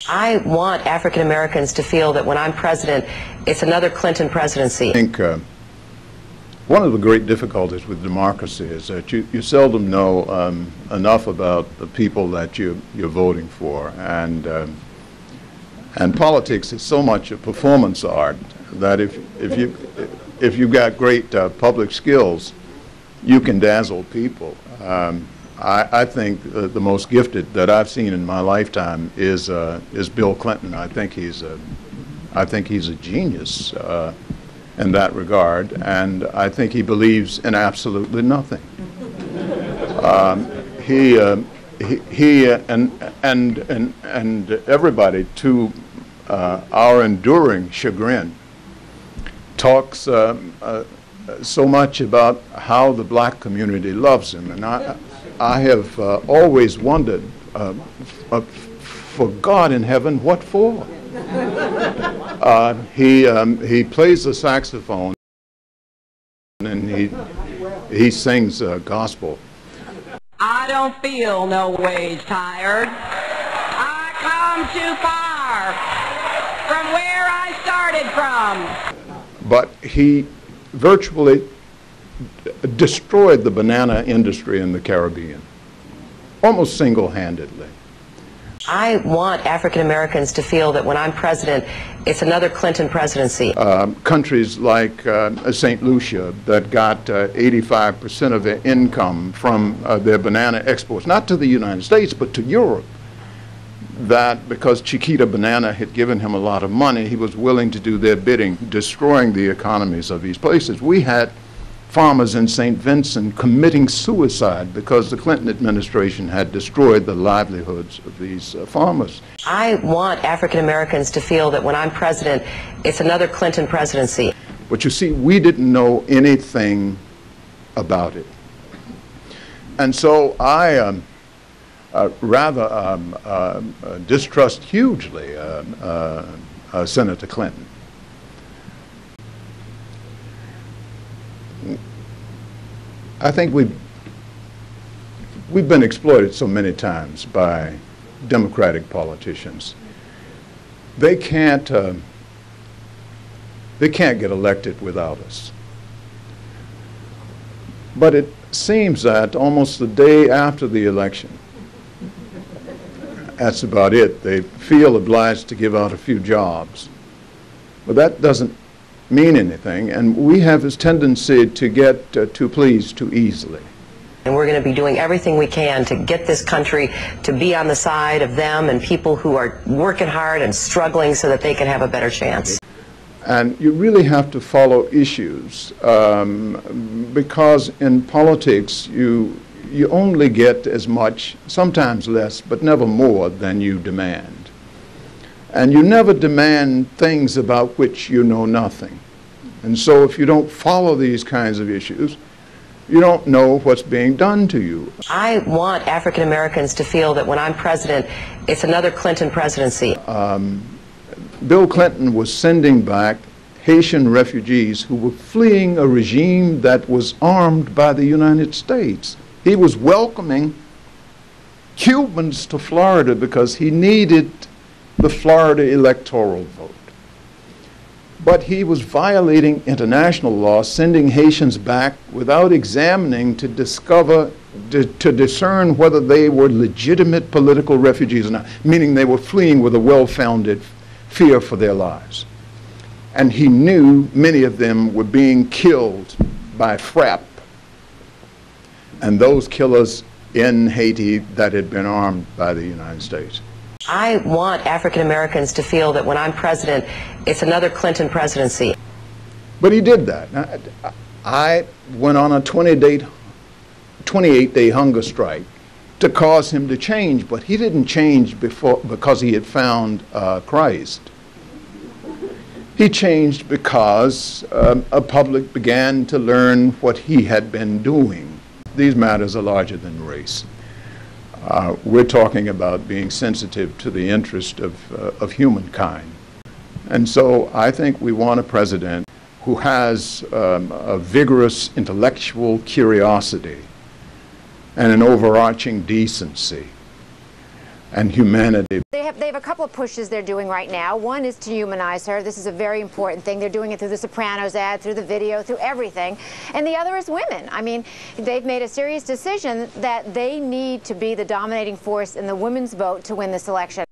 I want African Americans to feel that when I'm president, it's another Clinton presidency. I think one of the great difficulties with democracy is that you seldom know enough about the people that you're voting for, and politics is so much a performance art that if you've got great public skills, you can dazzle people. I think the most gifted that I've seen in my lifetime is Bill Clinton. I think he's a genius in that regard, and I think he believes in absolutely nothing. He and everybody, to our enduring chagrin, talks so much about how the black community loves him, and I have always wondered, for God in heaven, what for? He plays the saxophone and he sings gospel. I don't feel no ways tired. I come too far from where I started from. But he virtually destroyed the banana industry in the Caribbean, almost single-handedly. I want African Americans to feel that when I'm president, it's another Clinton presidency. Countries like St. Lucia that got 85% of their income from their banana exports, not to the United States, but to Europe, that because Chiquita Banana had given him a lot of money, he was willing to do their bidding, destroying the economies of these places. We had farmers in St. Vincent committing suicide because the Clinton administration had destroyed the livelihoods of these farmers. I want African Americans to feel that when I'm president, it's another Clinton presidency. But you see, we didn't know anything about it. And so I rather distrust hugely Senator Clinton. I think we've been exploited so many times by Democratic politicians. They can't get elected without us. But it seems that almost the day after the election, that's about it, they feel obliged to give out a few jobs. But that doesn't mean anything, and we have this tendency to get too pleased too easily. And we're going to be doing everything we can to get this country to be on the side of them and people who are working hard and struggling so that they can have a better chance. And you really have to follow issues because in politics you only get as much, sometimes less, but never more than you demand. And you never demand things about which you know nothing. And so if you don't follow these kinds of issues, you don't know what's being done to you. I want African Americans to feel that when I'm president, it's another Clinton presidency. Bill Clinton was sending back Haitian refugees who were fleeing a regime that was armed by the United States. He was welcoming Cubans to Florida because he needed the Florida electoral vote. But he was violating international law, sending Haitians back without examining to discern whether they were legitimate political refugees or not, meaning they were fleeing with a well-founded fear for their lives. And he knew many of them were being killed by FRAP, and those killers in Haiti that had been armed by the United States. I want African Americans to feel that when I'm president, it's another Clinton presidency. But he did that. I went on a 28-day hunger strike to cause him to change, but he didn't change because he had found Christ. He changed because a public began to learn what he had been doing. These matters are larger than race. We're talking about being sensitive to the interest of humankind. And so I think we want a president who has a vigorous intellectual curiosity and an overarching decency and humanity. They have a couple of pushes they're doing right now. One is to humanize her. This is a very important thing. They're doing it through the Sopranos ad, through the video, through everything. And the other is women. I mean, they've made a serious decision that they need to be the dominating force in the women's vote to win this election.